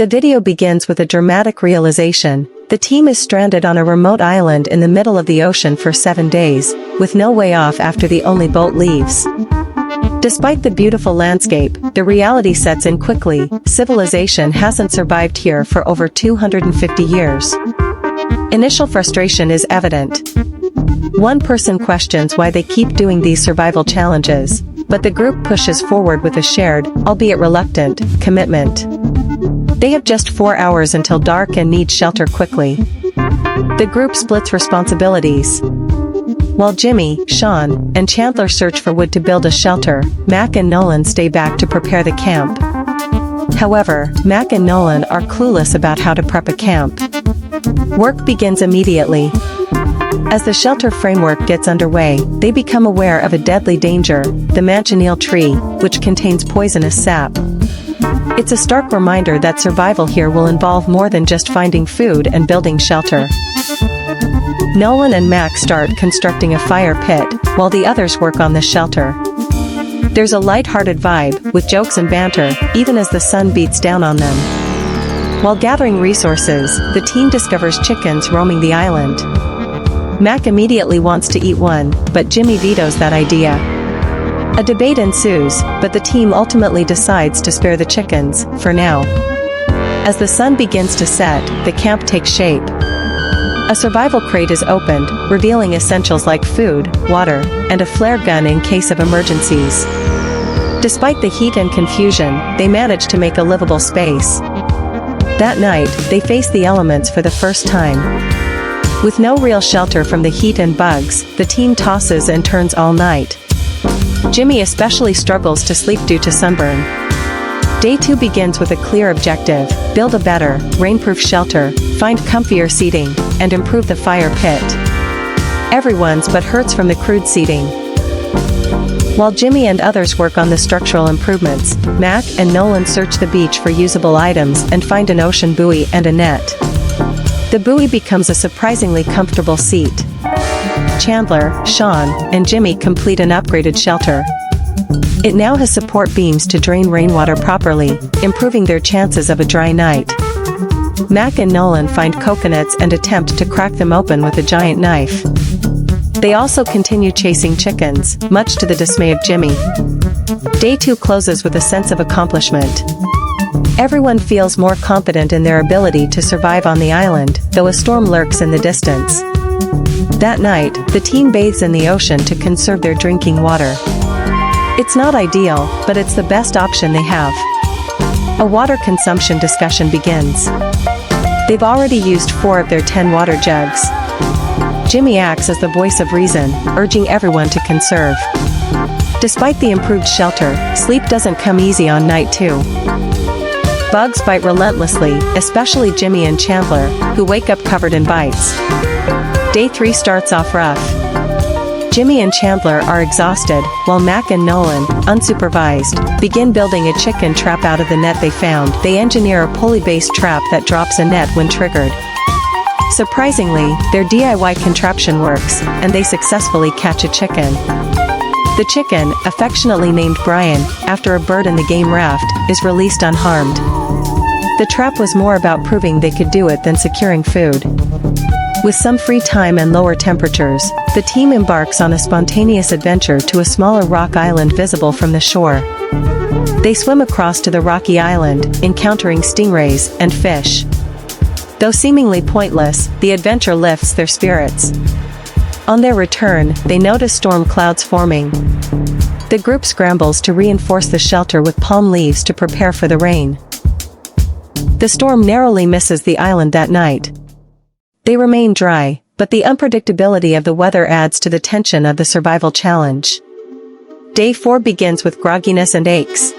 The video begins with a dramatic realization. The team is stranded on a remote island in the middle of the ocean for 7 days, with no way off after the only boat leaves. Despite the beautiful landscape, the reality sets in quickly. Civilization hasn't survived here for over 250 years. Initial frustration is evident. One person questions why they keep doing these survival challenges, but the group pushes forward with a shared, albeit reluctant, commitment. They have just 4 hours until dark and need shelter quickly. The group splits responsibilities. While Jimmy, Sean, and Chandler search for wood to build a shelter, Mac and Nolan stay back to prepare the camp. However, Mac and Nolan are clueless about how to prep a camp. Work begins immediately. As the shelter framework gets underway, they become aware of a deadly danger, the manchineel tree, which contains poisonous sap. It's a stark reminder that survival here will involve more than just finding food and building shelter. Nolan and Mac start constructing a fire pit, while the others work on the shelter. There's a light-hearted vibe, with jokes and banter, even as the sun beats down on them. While gathering resources, the team discovers chickens roaming the island. Mac immediately wants to eat one, but Jimmy vetoes that idea. A debate ensues, but the team ultimately decides to spare the chickens, for now. As the sun begins to set, the camp takes shape. A survival crate is opened, revealing essentials like food, water, and a flare gun in case of emergencies. Despite the heat and confusion, they manage to make a livable space. That night, they face the elements for the first time. With no real shelter from the heat and bugs, the team tosses and turns all night. Jimmy especially struggles to sleep due to sunburn. Day 2 begins with a clear objective: build a better, rainproof shelter, find comfier seating, and improve the fire pit. Everyone's but hurts from the crude seating. While Jimmy and others work on the structural improvements, Mac and Nolan search the beach for usable items and find an ocean buoy and a net. The buoy becomes a surprisingly comfortable seat. Chandler, Sean, and Jimmy complete an upgraded shelter. It now has support beams to drain rainwater properly, improving their chances of a dry night. Mac and Nolan find coconuts and attempt to crack them open with a giant knife. They also continue chasing chickens, much to the dismay of Jimmy. Day 2 closes with a sense of accomplishment. Everyone feels more confident in their ability to survive on the island, though a storm lurks in the distance. That night, the team bathes in the ocean to conserve their drinking water. It's not ideal, but it's the best option they have. A water consumption discussion begins. They've already used 4 of their 10 water jugs. Jimmy acts as the voice of reason, urging everyone to conserve. Despite the improved shelter, sleep doesn't come easy on night 2. Bugs bite relentlessly, especially Jimmy and Chandler, who wake up covered in bites. Day 3 starts off rough. Jimmy and Chandler are exhausted, while Mac and Nolan, unsupervised, begin building a chicken trap out of the net they found. They engineer a pulley-based trap that drops a net when triggered. Surprisingly, their DIY contraption works, and they successfully catch a chicken. The chicken, affectionately named Brian, after a bird in the game raft, is released unharmed. The trap was more about proving they could do it than securing food. With some free time and lower temperatures, the team embarks on a spontaneous adventure to a smaller rock island visible from the shore. They swim across to the rocky island, encountering stingrays and fish. Though seemingly pointless, the adventure lifts their spirits. On their return, they notice storm clouds forming. The group scrambles to reinforce the shelter with palm leaves to prepare for the rain. The storm narrowly misses the island that night. They remain dry, but the unpredictability of the weather adds to the tension of the survival challenge. Day 4 begins with grogginess and aches.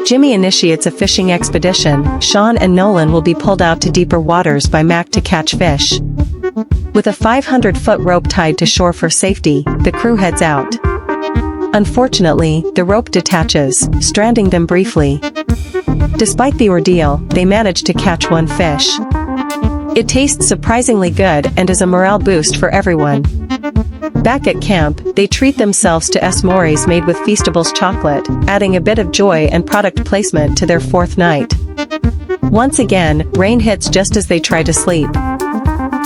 Jimmy initiates a fishing expedition. Sean and Nolan will be pulled out to deeper waters by Mac to catch fish. With a 500-foot rope tied to shore for safety, the crew heads out. Unfortunately, the rope detaches, stranding them briefly. Despite the ordeal, they manage to catch one fish. It tastes surprisingly good and is a morale boost for everyone. Back at camp, they treat themselves to s'mores made with Feastables chocolate, adding a bit of joy and product placement to their 4th night. Once again, rain hits just as they try to sleep.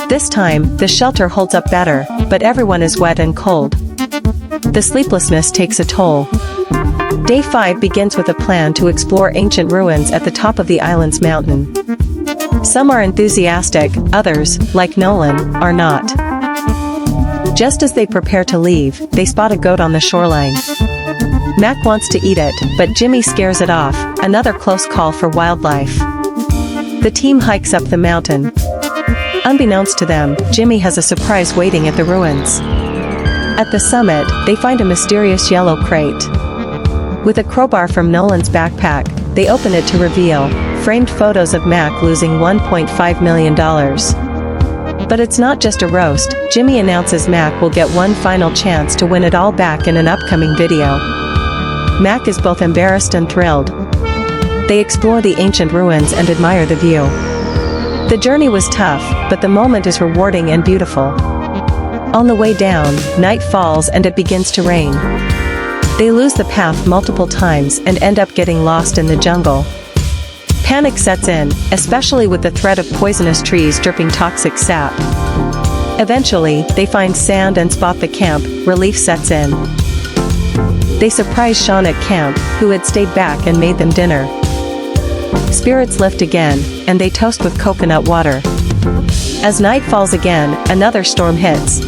This time, the shelter holds up better, but everyone is wet and cold. The sleeplessness takes a toll. Day 5 begins with a plan to explore ancient ruins at the top of the island's mountain. Some are enthusiastic, others, like Nolan, are not. Just as they prepare to leave, they spot a goat on the shoreline. Mac wants to eat it, but Jimmy scares it off, another close call for wildlife. The team hikes up the mountain. Unbeknownst to them, Jimmy has a surprise waiting at the ruins. At the summit, they find a mysterious yellow crate. With a crowbar from Nolan's backpack, they open it to reveal framed photos of Mac losing $1.5 million. But it's not just a roast. Jimmy announces Mac will get one final chance to win it all back in an upcoming video. Mac is both embarrassed and thrilled. They explore the ancient ruins and admire the view. The journey was tough, but the moment is rewarding and beautiful. On the way down, night falls and it begins to rain. They lose the path multiple times and end up getting lost in the jungle. Panic sets in, especially with the threat of poisonous trees dripping toxic sap. Eventually, they find sand and spot the camp. Relief sets in. They surprise Sean at camp, who had stayed back and made them dinner. Spirits lift again, and they toast with coconut water. As night falls again, another storm hits.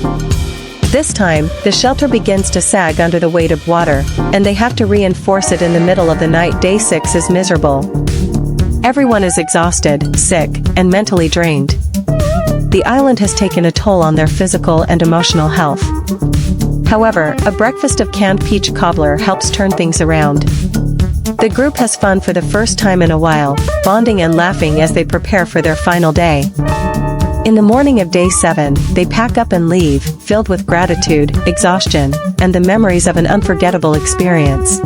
This time, the shelter begins to sag under the weight of water, and they have to reinforce it in the middle of the night. Day 6 is miserable. Everyone is exhausted, sick, and mentally drained. The island has taken a toll on their physical and emotional health. However, a breakfast of canned peach cobbler helps turn things around. The group has fun for the first time in a while, bonding and laughing as they prepare for their final day. In the morning of day 7, they pack up and leave, filled with gratitude, exhaustion, and the memories of an unforgettable experience.